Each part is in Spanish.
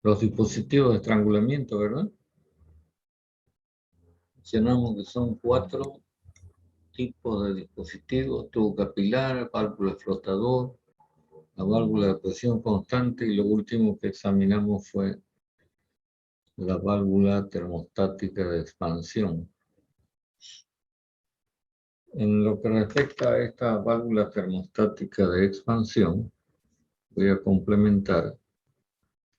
los dispositivos de estrangulamiento, ¿verdad? Mencionamos que son 4 tipos de dispositivos: tubo capilar, válvula flotador, la válvula de presión constante, y lo último que examinamos fue la válvula termostática de expansión. En lo que respecta a esta válvula termostática de expansión, voy a complementar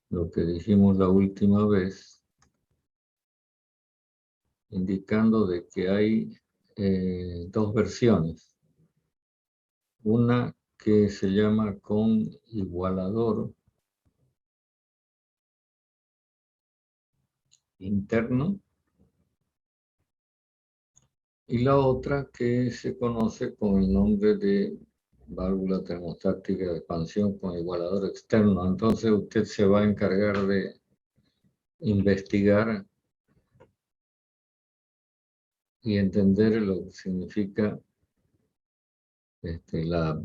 lo que dijimos la última vez, indicando de que hay 2 versiones. Una que se llama con igualador interno, y la otra que se conoce con el nombre de válvula termostática de expansión con igualador externo. Entonces usted se va a encargar de investigar y entender lo que significa la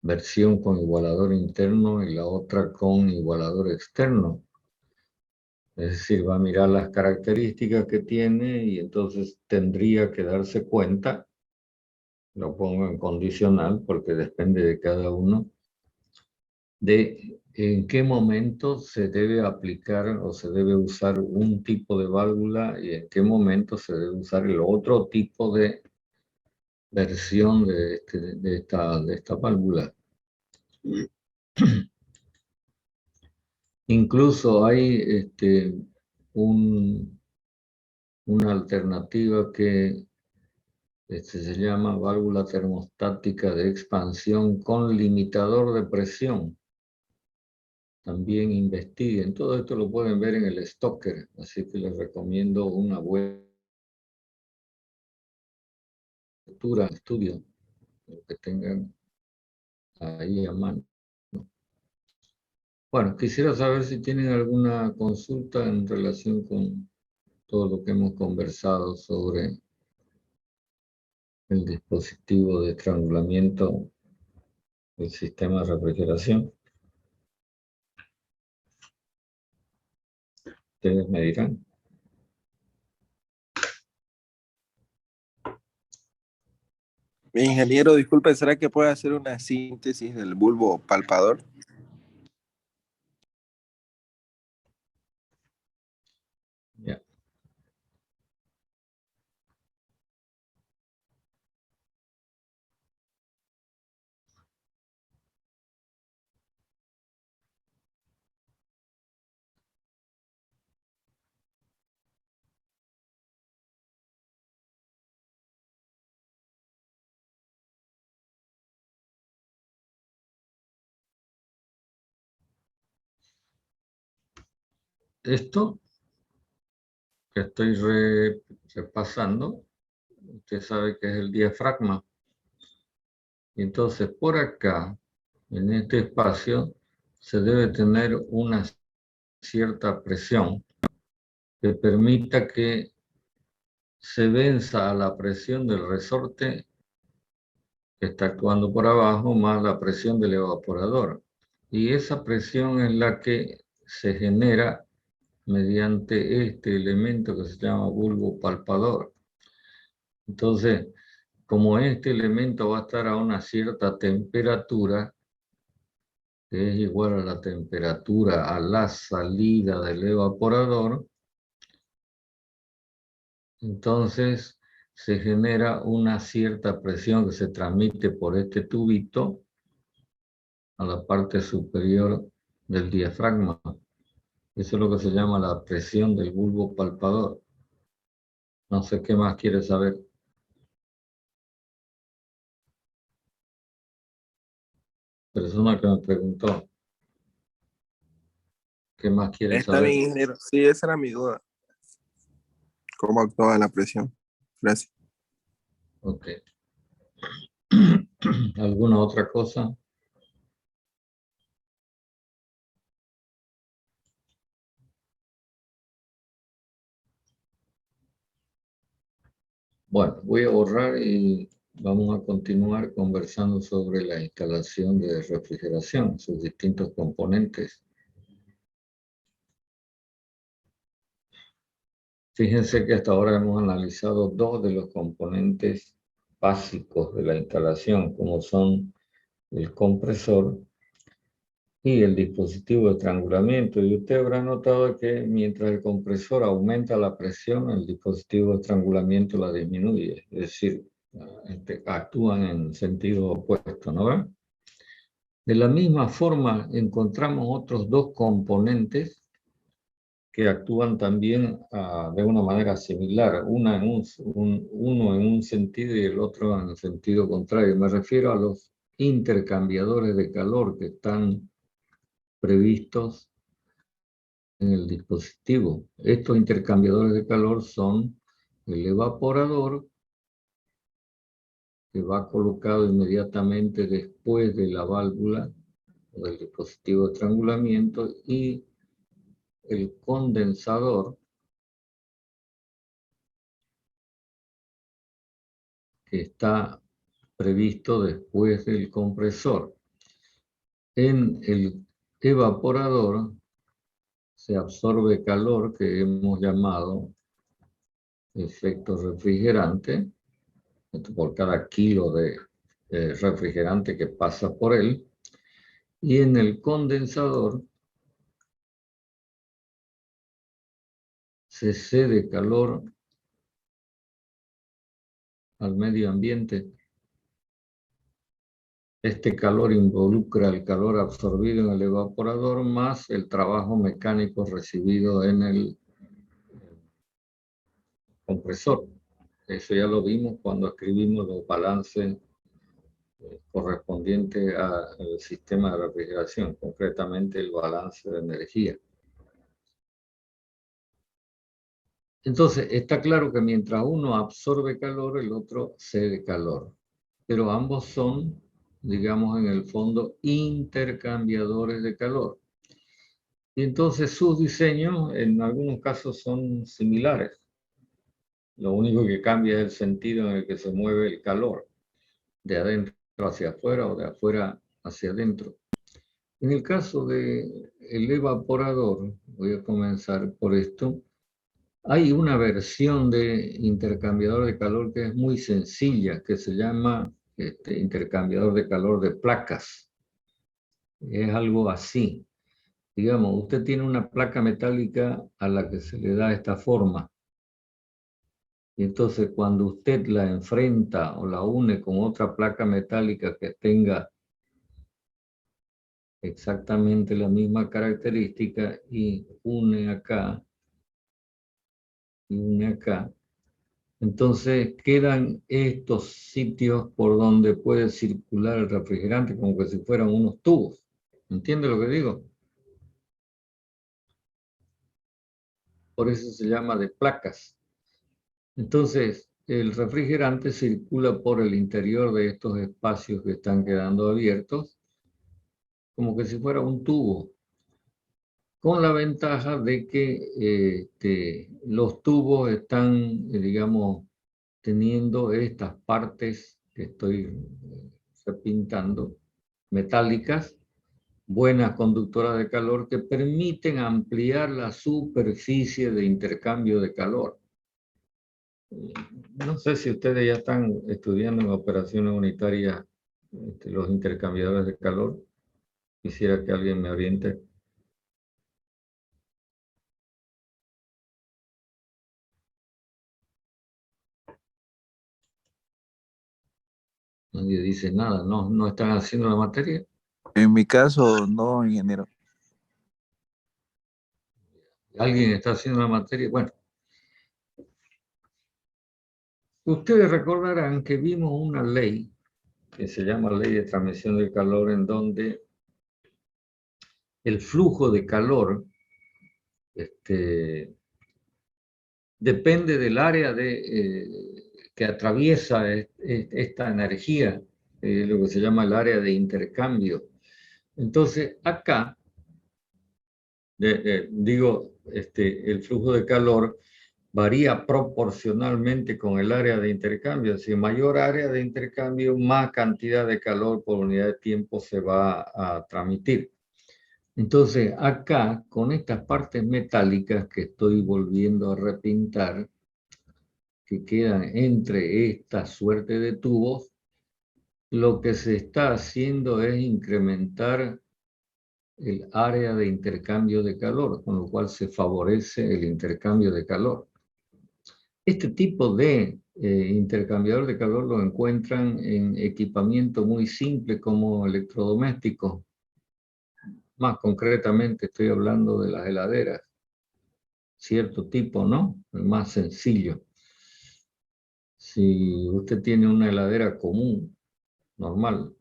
versión con igualador interno y la otra con igualador externo. Es decir, va a mirar las características que tiene y entonces tendría que darse cuenta, lo pongo en condicional porque depende de cada uno, de en qué momento se debe aplicar o se debe usar un tipo de válvula y en qué momento se debe usar el otro tipo de versión de esta válvula. Incluso hay una alternativa que se llama válvula termostática de expansión con limitador de presión. También investiguen. Todo esto lo pueden ver en el Stoker, así que les recomiendo una buena lectura, estudio, lo que tengan ahí a mano. Bueno, quisiera saber si tienen alguna consulta en relación con todo lo que hemos conversado sobre el dispositivo de estrangulamiento del sistema de refrigeración. Ustedes me dirán. Ingeniero, disculpe, ¿será que puede hacer una síntesis del bulbo palpador? Ya. Esto que estoy repasando, usted sabe que es el diafragma. Y entonces por acá, en este espacio, se debe tener una cierta presión que permita que se venza a la presión del resorte que está actuando por abajo más la presión del evaporador. Y esa presión es la que se genera mediante este elemento que se llama bulbo palpador. Entonces, como este elemento va a estar a una cierta temperatura, que es igual a la temperatura a la salida del evaporador, entonces se genera una cierta presión que se transmite por este tubito a la parte superior del diafragma. Eso es lo que se llama la presión del bulbo palpador. No sé qué más quiere saber. Persona que me preguntó. ¿Qué más quiere Está saber? bien, ingeniero. Sí, esa era mi duda. ¿Cómo actúa la presión? Gracias. Ok. ¿Alguna otra cosa? Bueno, voy a borrar y vamos a continuar conversando sobre la instalación de refrigeración, sus distintos componentes. Fíjense que hasta ahora hemos analizado dos de los componentes básicos de la instalación, como son el compresor y el dispositivo de estrangulamiento. Y usted habrá notado que mientras el compresor aumenta la presión, el dispositivo de estrangulamiento la disminuye. Es decir, actúan en sentido opuesto, ¿no ve? De la misma forma, encontramos otros dos componentes que actúan también de una manera similar, uno en un sentido y el otro en el sentido contrario. Me refiero a los intercambiadores de calor que están previstos en el dispositivo. Estos intercambiadores de calor son el evaporador, que va colocado inmediatamente después de la válvula o del dispositivo de estrangulamiento, y el condensador, que está previsto después del compresor. En el evaporador se absorbe calor, que hemos llamado efecto refrigerante, por cada kilo de refrigerante que pasa por él. Y en el condensador se cede calor al medio ambiente. Este calor involucra el calor absorbido en el evaporador más el trabajo mecánico recibido en el compresor. Eso ya lo vimos cuando escribimos los balances correspondientes al sistema de refrigeración, concretamente el balance de energía. Entonces, está claro que mientras uno absorbe calor, el otro cede calor. Pero ambos son, digamos, en el fondo, intercambiadores de calor. Y entonces sus diseños en algunos casos son similares. Lo único que cambia es el sentido en el que se mueve el calor, de adentro hacia afuera o de afuera hacia adentro. En el caso del evaporador, voy a comenzar por esto, hay una versión de intercambiador de calor que es muy sencilla, que se llama intercambiador de calor de placas. Es algo así. Digamos, usted tiene una placa metálica a la que se le da esta forma. Y entonces cuando usted la enfrenta o la une con otra placa metálica que tenga exactamente la misma característica y une acá y une acá, entonces quedan estos sitios por donde puede circular el refrigerante como que si fueran unos tubos. ¿Entiende lo que digo? Por eso se llama de placas. Entonces, el refrigerante circula por el interior de estos espacios que están quedando abiertos, como que si fuera un tubo, con la ventaja de que los tubos están, digamos, teniendo estas partes que estoy repintando, metálicas, buenas conductoras de calor, que permiten ampliar la superficie de intercambio de calor. No sé si ustedes ya están estudiando en operaciones unitarias los intercambiadores de calor. Quisiera que alguien me oriente. Nadie dice nada, no están haciendo la materia. En mi caso, no, ingeniero. ¿Alguien está haciendo la materia? Bueno, ustedes recordarán que vimos una ley que se llama Ley de Transmisión del Calor, en donde el flujo de calor depende del área que atraviesa esta energía, lo que se llama el área de intercambio. Entonces, acá, digo, el flujo de calor varía proporcionalmente con el área de intercambio. Si mayor área de intercambio, más cantidad de calor por unidad de tiempo se va a transmitir. Entonces, acá, con estas partes metálicas que estoy volviendo a repintar, que quedan entre esta suerte de tubos, lo que se está haciendo es incrementar el área de intercambio de calor, con lo cual se favorece el intercambio de calor. Este tipo de intercambiador de calor lo encuentran en equipamiento muy simple como electrodomésticos. Más concretamente estoy hablando de las heladeras. Cierto tipo, ¿no? El más sencillo. Si usted tiene una heladera común, normal,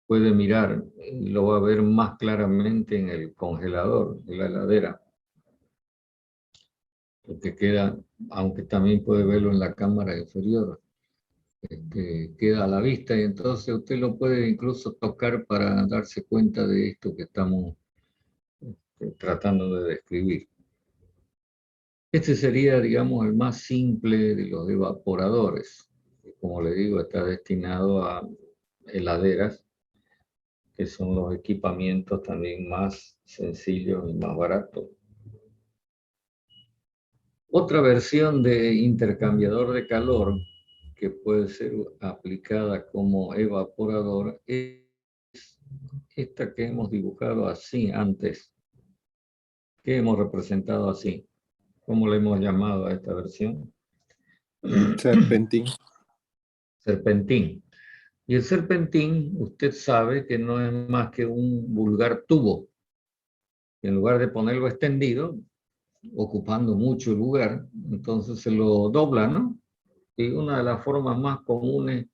puede mirar, lo va a ver más claramente en el congelador de la heladera. Porque queda, aunque también puede verlo en la cámara inferior, queda a la vista y entonces usted lo puede incluso tocar para darse cuenta de esto que estamos tratando de describir. Este sería, digamos, el más simple de los evaporadores. Como le digo, está destinado a heladeras, que son los equipamientos también más sencillos y más baratos. Otra versión de intercambiador de calor que puede ser aplicada como evaporador es esta que hemos dibujado así antes, que hemos representado así. ¿Cómo le hemos llamado a esta versión? Serpentín. Serpentín. Y el serpentín, usted sabe que no es más que un vulgar tubo. En lugar de ponerlo extendido, ocupando mucho lugar, entonces se lo dobla, ¿no? Y una de las formas más comunes,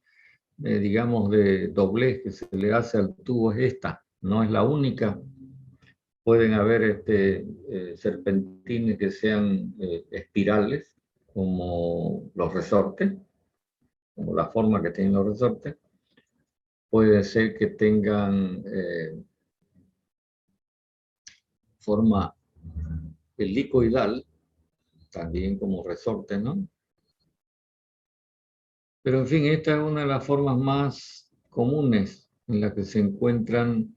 digamos, de doblez que se le hace al tubo es esta. No es la única. Pueden haber serpentines que sean espirales, como los resortes, como la forma que tienen los resortes. Puede ser que tengan forma helicoidal, también como resorte, ¿no? Pero en fin, esta es una de las formas más comunes en las que se encuentran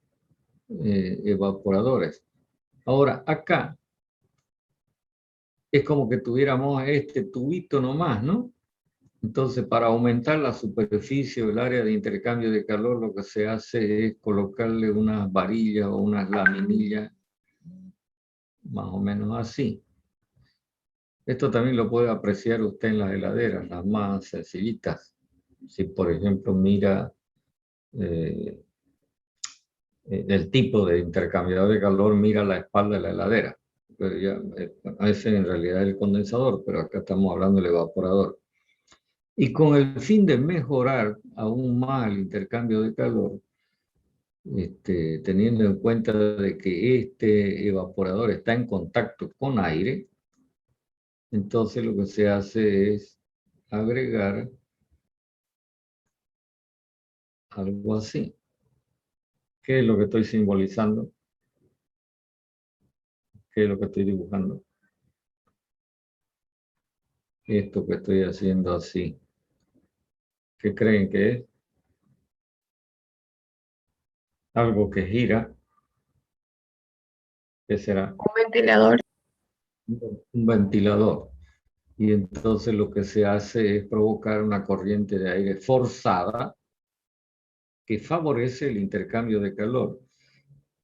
evaporadores. Ahora, acá es como que tuviéramos este tubito nomás, ¿no? Entonces, para aumentar la superficie o el área de intercambio de calor, lo que se hace es colocarle unas varillas o unas laminillas, más o menos así. Esto también lo puede apreciar usted en las heladeras, las más sencillitas. Si, por ejemplo, mira el tipo de intercambiador de calor, mira la espalda de la heladera. Pero ya, ese en realidad es el condensador, pero acá estamos hablando del evaporador. Y con el fin de mejorar aún más el intercambio de calor, teniendo en cuenta de que este evaporador está en contacto con aire, entonces lo que se hace es agregar algo así. ¿Qué es lo que estoy simbolizando? ¿Qué es lo que estoy dibujando? Esto que estoy haciendo así. ¿Qué creen que es? Algo que gira. ¿Qué será? Un ventilador. Un ventilador. Y entonces lo que se hace es provocar una corriente de aire forzada que favorece el intercambio de calor.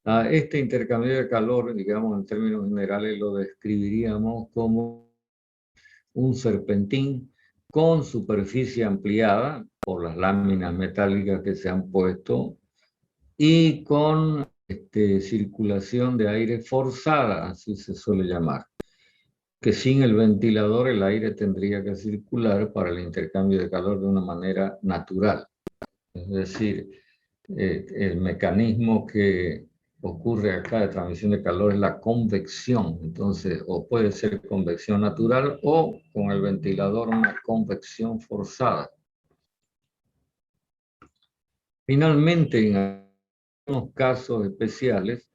A este intercambio de calor, digamos en términos generales, lo describiríamos como un serpentín con superficie ampliada por las láminas metálicas que se han puesto y con circulación de aire forzada, así se suele llamar. Que sin el ventilador el aire tendría que circular para el intercambio de calor de una manera natural. Es decir, el mecanismo que ocurre acá de transmisión de calor es la convección. Entonces, o puede ser convección natural o con el ventilador una convección forzada. Finalmente, en algunos casos especiales,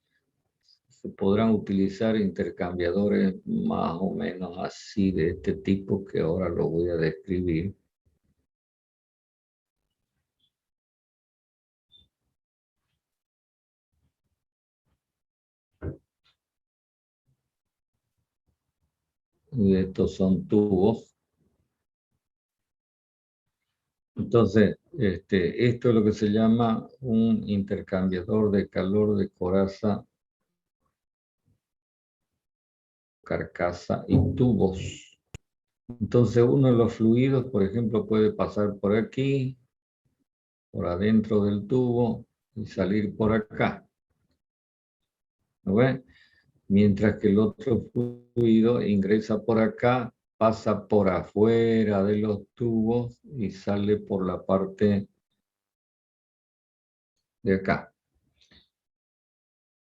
se podrán utilizar intercambiadores más o menos así de este tipo que ahora lo voy a describir. y estos son tubos. Entonces, esto es lo que se llama un intercambiador de calor de coraza, carcasa y tubos. Entonces, uno de los fluidos, por ejemplo, puede pasar por aquí, por adentro del tubo y salir por acá. ¿No ven? Mientras que el otro fluido ingresa por acá, pasa por afuera de los tubos y sale por la parte de acá.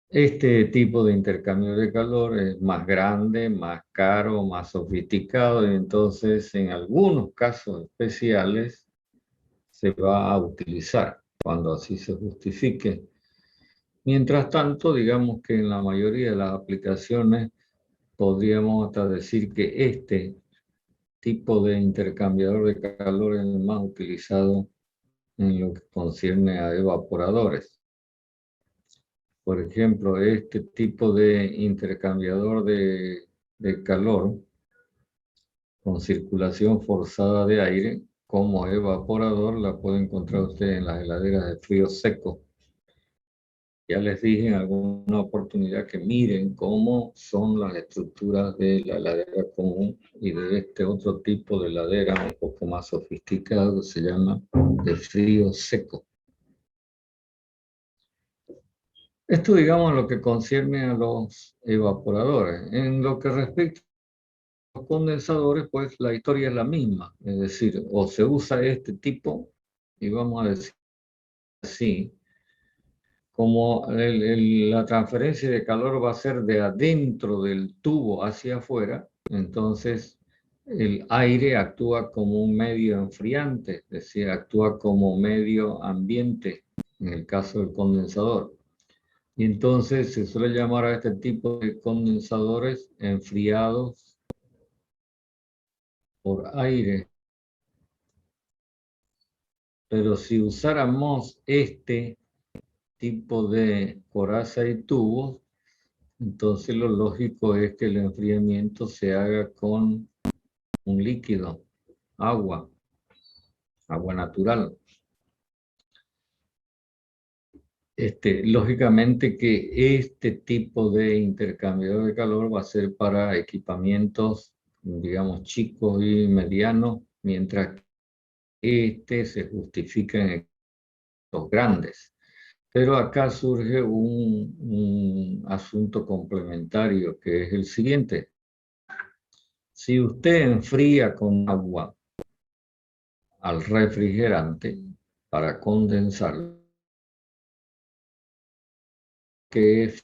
Este tipo de intercambio de calor es más grande, más caro, más sofisticado y entonces en algunos casos especiales se va a utilizar cuando así se justifique. Mientras tanto, digamos que en la mayoría de las aplicaciones podríamos hasta decir que este tipo de intercambiador de calor es el más utilizado en lo que concierne a evaporadores. Por ejemplo, este tipo de intercambiador de calor con circulación forzada de aire como evaporador la puede encontrar usted en las heladeras de frío seco. Ya les dije en alguna oportunidad que miren cómo son las estructuras de la heladera común y de este otro tipo de heladera un poco más sofisticado que se llama de frío seco. Esto, digamos, lo que concierne a los evaporadores. En lo que respecta a los condensadores, pues la historia es la misma. Es decir, o se usa este tipo, y vamos a decir así, como la transferencia de calor va a ser de adentro del tubo hacia afuera, entonces el aire actúa como un medio enfriante, es decir, actúa como medio ambiente en el caso del condensador. Y entonces se suele llamar a este tipo de condensadores enfriados por aire. Pero si usáramos este tipo de coraza y tubos, entonces lo lógico es que el enfriamiento se haga con un líquido, agua, agua natural. Lógicamente que este tipo de intercambiador de calor va a ser para equipamientos, digamos, chicos y medianos, mientras que se justifica en los grandes. Pero acá surge un asunto complementario que es el siguiente. Si usted enfría con agua al refrigerante para condensar, que es,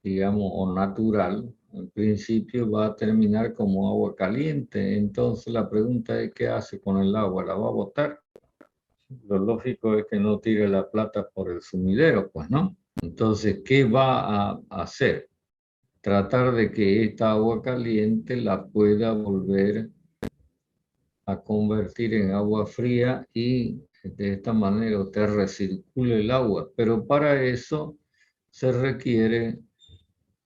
digamos, o natural, en principio va a terminar como agua caliente. Entonces la pregunta es, ¿qué hace con el agua? ¿La va a botar? Lo lógico es que no tire la plata por el sumidero, pues, ¿no? Entonces, ¿qué va a hacer? Tratar de que esta agua caliente la pueda volver a convertir en agua fría y de esta manera usted recircule el agua. Pero para eso se requiere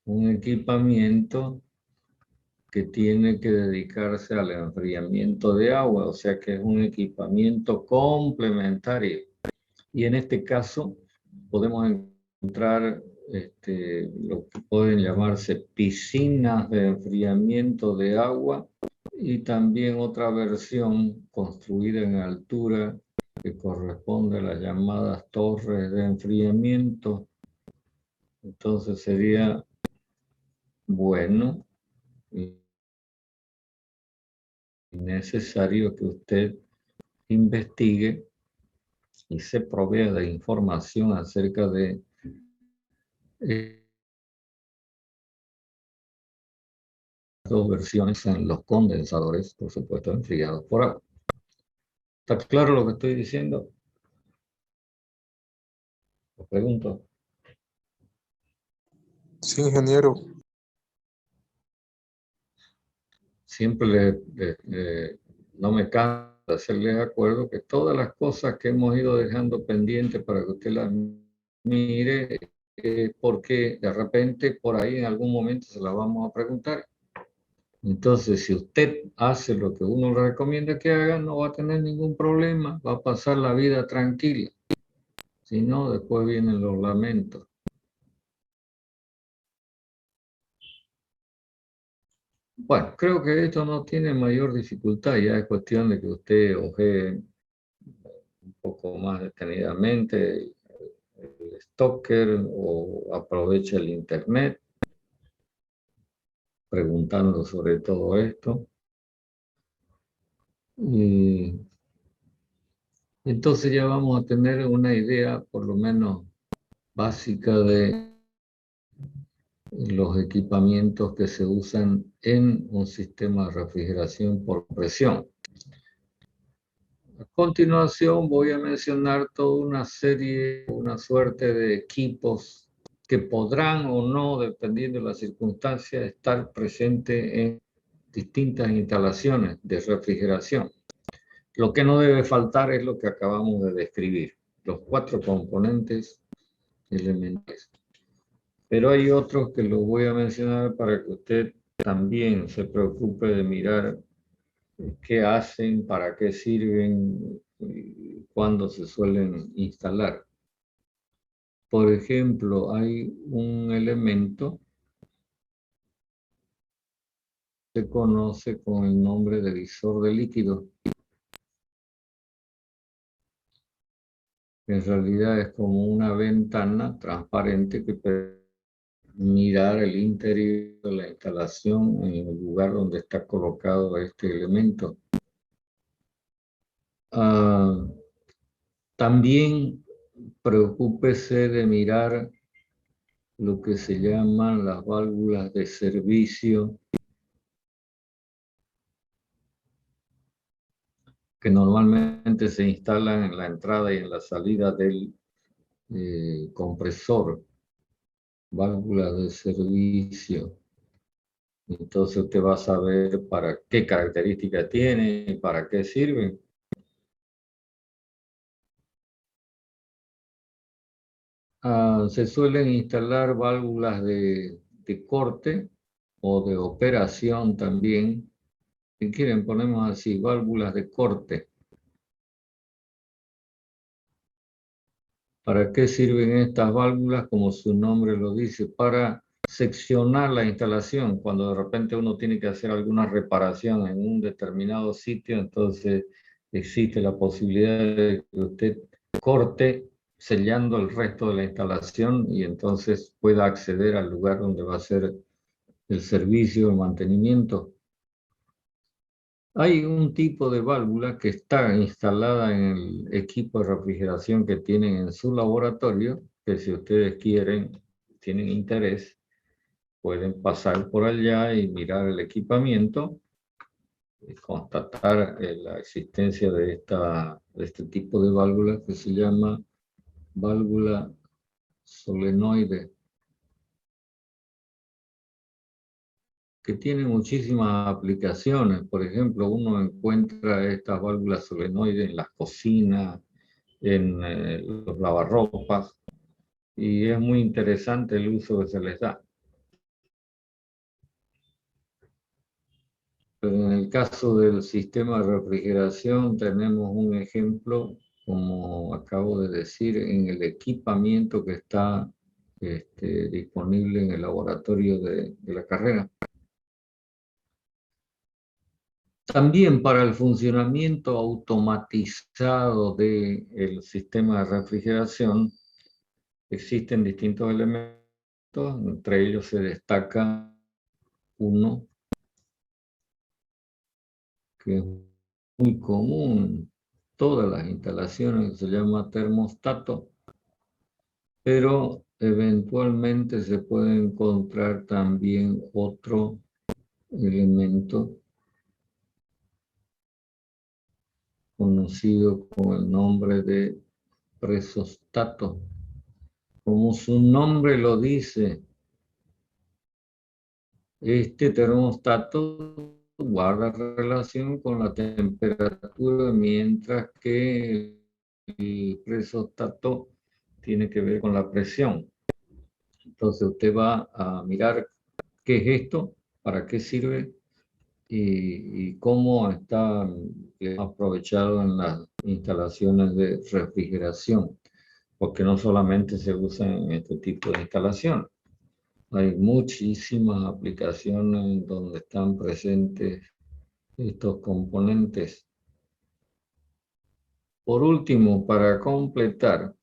un equipamiento que tiene que dedicarse al enfriamiento de agua, o sea que es un equipamiento complementario. Y en este caso podemos encontrar lo que pueden llamarse piscinas de enfriamiento de agua y también otra versión construida en altura que corresponde a las llamadas torres de enfriamiento. Entonces sería bueno y necesario que usted investigue y se provea de información acerca de dos versiones en los condensadores, por supuesto, enfriados por agua. ¿Está claro lo que estoy diciendo? Os pregunto. Sí, ingeniero. Siempre no me canso de hacerles acuerdo que todas las cosas que hemos ido dejando pendientes para que usted las mire, porque de repente por ahí en algún momento se las vamos a preguntar. Entonces, si usted hace lo que uno le recomienda que haga, no va a tener ningún problema, va a pasar la vida tranquila. Si no, después vienen los lamentos. Bueno, creo que esto no tiene mayor dificultad, ya es cuestión de que usted ojee un poco más detenidamente el Stalker o aproveche el Internet preguntando sobre todo esto. Y entonces ya vamos a tener una idea por lo menos básica de los equipamientos que se usan en un sistema de refrigeración por presión. A continuación voy a mencionar toda una serie, una suerte de equipos que podrán o no, dependiendo de las circunstancias, estar presentes en distintas instalaciones de refrigeración. Lo que no debe faltar es lo que acabamos de describir, los 4 componentes elementales. Pero hay otros que los voy a mencionar para que usted también se preocupe de mirar qué hacen, para qué sirven, cuándo se suelen instalar. Por ejemplo, hay un elemento que se conoce con el nombre de visor de líquido. En realidad es como una ventana transparente que permite mirar el interior de la instalación en el lugar donde está colocado este elemento. También preocúpese de mirar lo que se llaman las válvulas de servicio, que normalmente se instalan en la entrada y en la salida del compresor. Válvulas de servicio. Entonces usted va a saber para qué características tiene y para qué sirven. Se suelen instalar válvulas de corte o de operación también. Si quieren, ponemos así, válvulas de corte. ¿Para qué sirven estas válvulas? Como su nombre lo dice, para seccionar la instalación. Cuando de repente uno tiene que hacer alguna reparación en un determinado sitio, entonces existe la posibilidad de que usted corte sellando el resto de la instalación y entonces pueda acceder al lugar donde va a ser el servicio, el mantenimiento. Hay un tipo de válvula que está instalada en el equipo de refrigeración que tienen en su laboratorio, que si ustedes quieren, tienen interés, pueden pasar por allá y mirar el equipamiento y constatar la existencia de este tipo de válvula que se llama válvula solenoide, que tiene muchísimas aplicaciones. Por ejemplo, uno encuentra estas válvulas solenoides en las cocinas, en los lavarropas, y es muy interesante el uso que se les da. Pero en el caso del sistema de refrigeración tenemos un ejemplo, como acabo de decir, en el equipamiento que está disponible en el laboratorio de la carrera. También para el funcionamiento automatizado del sistema de refrigeración existen distintos elementos, entre ellos se destaca uno que es muy común en todas las instalaciones, que se llama termostato, pero eventualmente se puede encontrar también otro elemento conocido con el nombre de presostato. Como su nombre lo dice, este termostato guarda relación con la temperatura, mientras que el presostato tiene que ver con la presión. Entonces usted va a mirar qué es esto, para qué sirve, y cómo está aprovechado en las instalaciones de refrigeración, porque no solamente se usa en este tipo de instalación. Hay muchísimas aplicaciones donde están presentes estos componentes. Por último, para completar,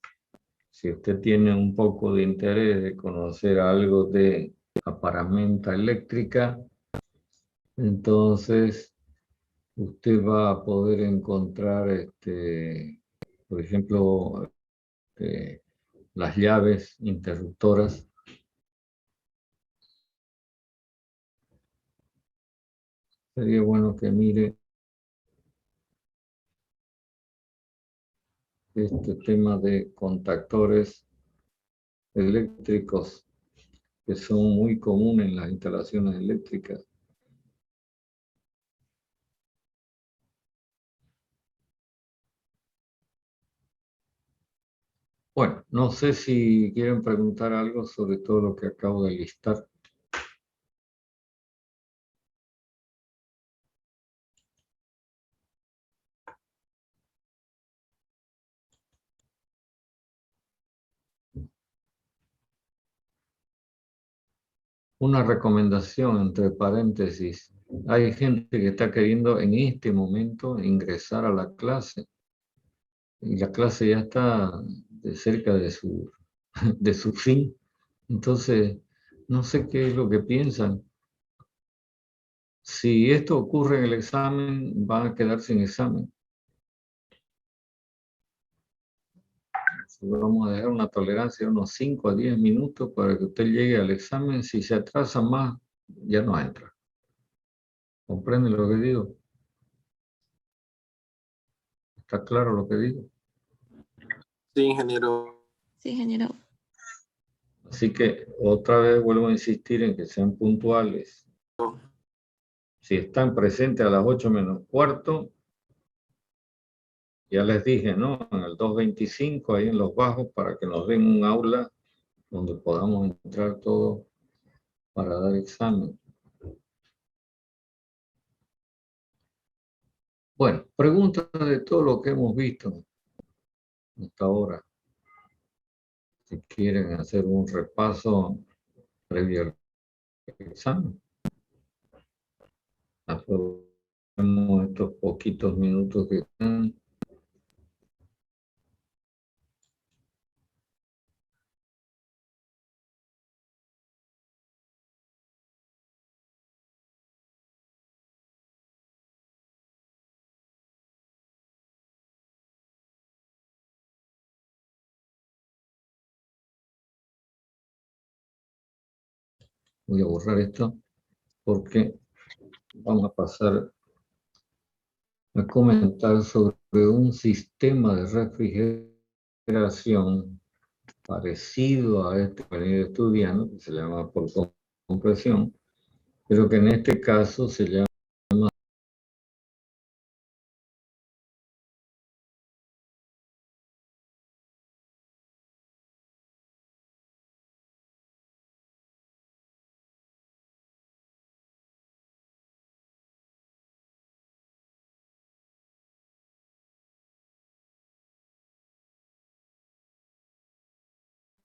si usted tiene un poco de interés de conocer algo de aparamenta eléctrica, entonces usted va a poder encontrar, por ejemplo, las llaves interruptoras. Sería bueno que mire este tema de contactores eléctricos que son muy comunes en las instalaciones eléctricas. Bueno, no sé si quieren preguntar algo sobre todo lo que acabo de listar. Una recomendación entre paréntesis. Hay gente que está queriendo en este momento ingresar a la clase y la clase ya está cerca de de su fin. Entonces, no sé qué es lo que piensan. Si esto ocurre en el examen, van a quedar sin examen. Vamos a dejar una tolerancia de unos 5 a 10 minutos para que usted llegue al examen. Si se atrasa más, ya no entra. ¿Comprende lo que digo? ¿Está claro lo que digo? Sí, ingeniero. Sí, ingeniero. Así que otra vez vuelvo a insistir en que sean puntuales. Si están presentes a las 8 menos cuarto, ya les dije, ¿no? En el 225, ahí en los bajos, para que nos den un aula donde podamos entrar todos para dar examen. Bueno, preguntas de todo lo que hemos visto hasta ahora. Si quieren hacer un repaso previo al examen. Aprovechemos estos poquitos minutos que están. Voy a borrar esto porque vamos a pasar a comentar sobre un sistema de refrigeración parecido a este que venía estudiando, que se llama por compresión, pero que en este caso se llama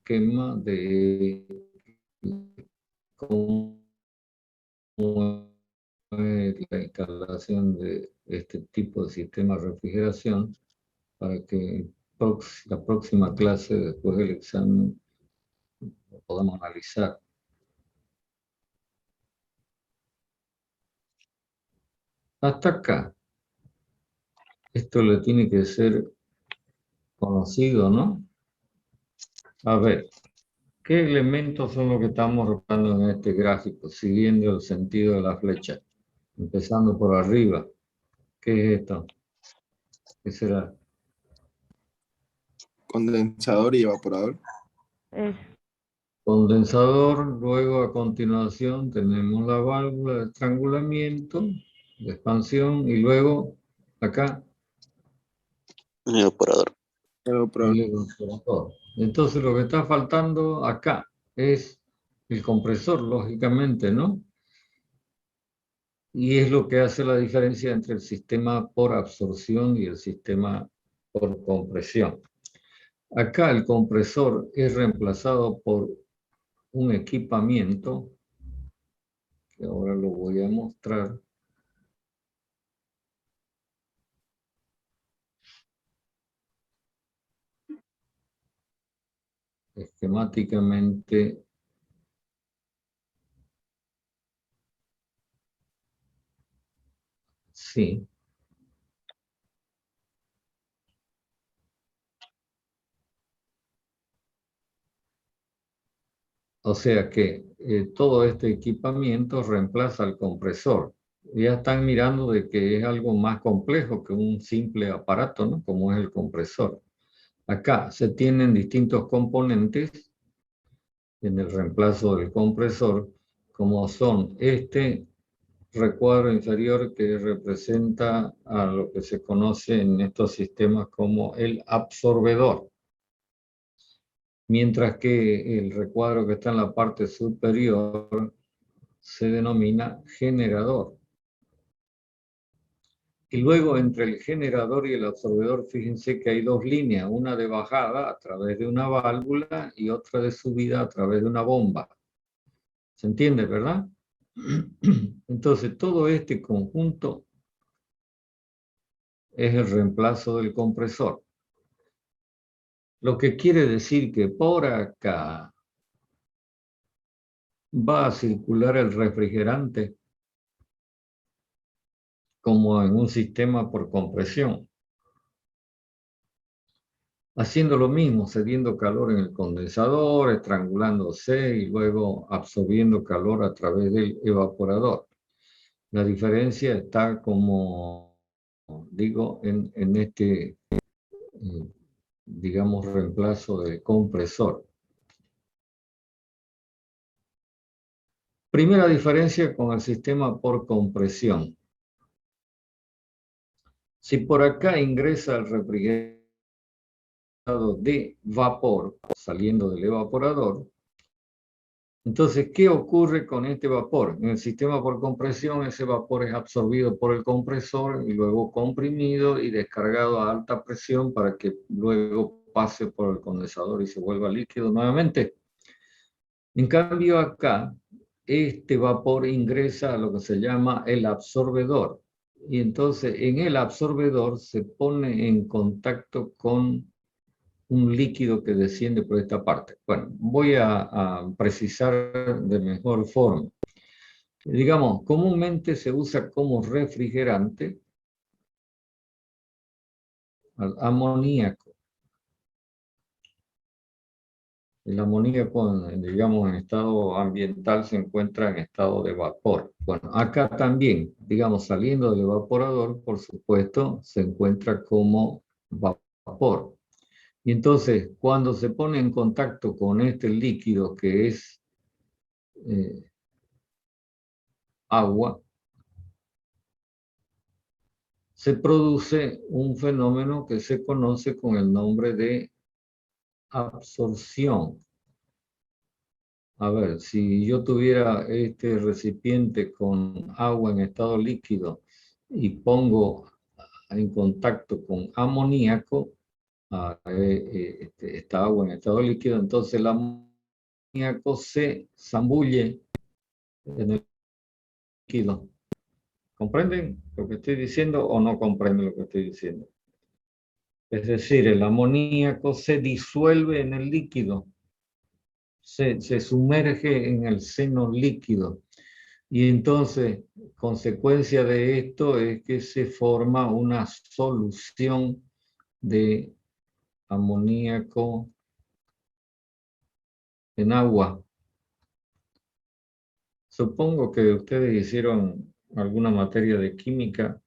esquema de cómo es la instalación de este tipo de sistema de refrigeración para que la próxima clase, después del examen, lo podamos analizar. Hasta acá. Esto le tiene que ser conocido, ¿no? A ver, ¿qué elementos son los que estamos rotando en este gráfico, siguiendo el sentido de la flecha? Empezando por arriba. ¿Qué es esto? ¿Qué será? Condensador y evaporador. Condensador, luego a continuación tenemos la válvula de estrangulamiento, de expansión, y luego acá Un evaporador. Evaporador. el evaporador. Entonces lo que está faltando acá es el compresor, lógicamente, ¿no? Y es lo que hace la diferencia entre el sistema por absorción y el sistema por compresión. Acá el compresor es reemplazado por un equipamiento, que ahora lo voy a mostrar. Esquemáticamente, sí. O sea que todo este equipamiento reemplaza al compresor. Ya están mirando de que es algo más complejo que un simple aparato, ¿no? Como es el compresor. Acá se tienen distintos componentes en el reemplazo del compresor, como son este recuadro inferior que representa a lo que se conoce en estos sistemas como el absorbedor. Mientras que el recuadro que está en la parte superior se denomina generador. Y luego entre el generador y el absorbedor, fíjense que hay dos líneas, una de bajada a través de una válvula y otra de subida a través de una bomba. ¿Se entiende, verdad? Entonces, todo este conjunto es el reemplazo del compresor. Lo que quiere decir que por acá va a circular el refrigerante como en un sistema por compresión, haciendo lo mismo, cediendo calor en el condensador, estrangulándose y luego absorbiendo calor a través del evaporador. La diferencia está, como digo, en este, digamos, reemplazo del compresor. Primera diferencia con el sistema por compresión. Si por acá ingresa el refrigerante de vapor saliendo del evaporador, entonces, ¿qué ocurre con este vapor? En el sistema por compresión, ese vapor es absorbido por el compresor y luego comprimido y descargado a alta presión para que luego pase por el condensador y se vuelva líquido nuevamente. En cambio, acá, este vapor ingresa a lo que se llama el absorbedor. Y entonces, en el absorbedor se pone en contacto con un líquido que desciende por esta parte. Bueno, voy a precisar de mejor forma. Digamos, comúnmente se usa como refrigerante al amoníaco. El amoníaco, digamos, en estado ambiental se encuentra en estado de vapor. Bueno, acá también, digamos, saliendo del evaporador, por supuesto, se encuentra como vapor. Y entonces, cuando se pone en contacto con este líquido que es agua, se produce un fenómeno que se conoce con el nombre de absorción. A ver, si yo tuviera este recipiente con agua en estado líquido y pongo en contacto con amoníaco, esta agua en estado líquido, entonces el amoníaco se zambulle en el líquido. ¿Comprenden lo que estoy diciendo o no comprenden lo que estoy diciendo? Es decir, el amoníaco se disuelve en el líquido, se sumerge en el seno líquido. Y entonces, consecuencia de esto es que se forma una solución de amoníaco en agua. Supongo que ustedes hicieron alguna materia de química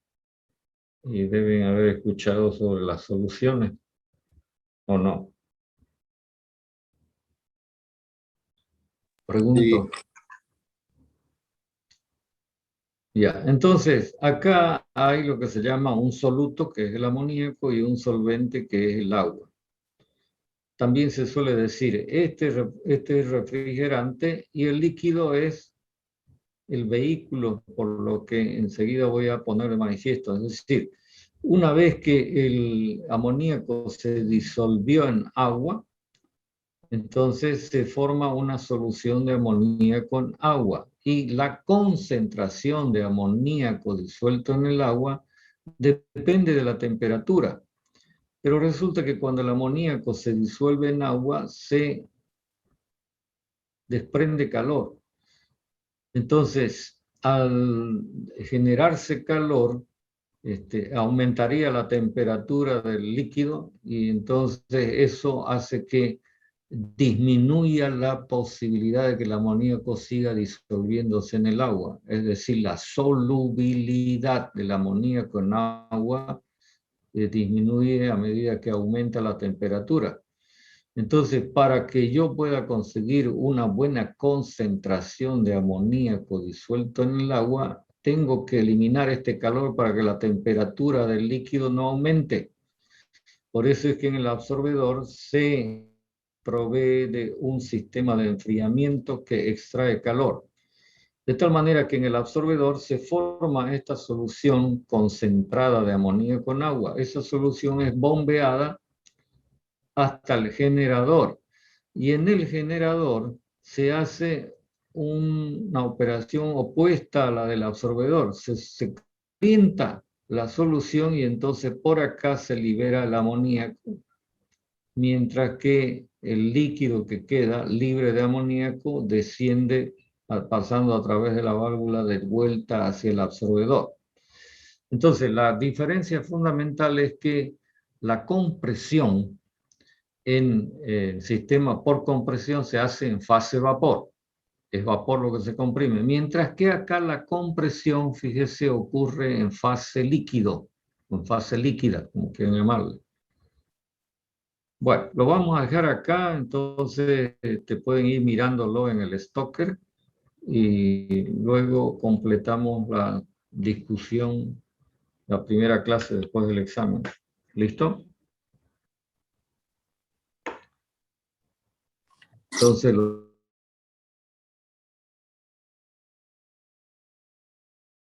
y deben haber escuchado sobre las soluciones, ¿o no? Sí, Pregunto. Ya, entonces acá hay lo que se llama un soluto, que es el amoníaco, y un solvente, que es el agua. También se suele decir, este es refrigerante y el líquido es el vehículo, por lo que enseguida voy a poner de manifiesto. Es decir, una vez que el amoníaco se disolvió en agua, entonces se forma una solución de amoníaco en agua. Y la concentración de amoníaco disuelto en el agua depende de la temperatura. Pero resulta que cuando el amoníaco se disuelve en agua, se desprende calor. Entonces, al generarse calor, aumentaría la temperatura del líquido y entonces eso hace que disminuya la posibilidad de que el amoníaco siga disolviéndose en el agua. Es decir, la solubilidad del amoníaco en agua disminuye a medida que aumenta la temperatura. Entonces, para que yo pueda conseguir una buena concentración de amoníaco disuelto en el agua, tengo que eliminar este calor para que la temperatura del líquido no aumente. Por eso es que en el absorbedor se provee de un sistema de enfriamiento que extrae calor. De tal manera que en el absorbedor se forma esta solución concentrada de amoníaco con agua. Esa solución es bombeada hasta el generador. Y en el generador se hace una operación opuesta a la del absorbedor. Se calienta la solución y entonces por acá se libera el amoníaco, mientras que el líquido que queda libre de amoníaco desciende pasando a través de la válvula de vuelta hacia el absorbedor. Entonces, la diferencia fundamental es que la compresión en el sistema por compresión se hace en fase vapor. Es vapor lo que se comprime. Mientras que acá la compresión, fíjese, ocurre en fase líquido, en fase líquida, como quieran llamarle. Bueno, lo vamos a dejar acá, entonces te pueden ir mirándolo en el Stoker y luego completamos la discusión, la primera clase después del examen. ¿Listo? Entonces,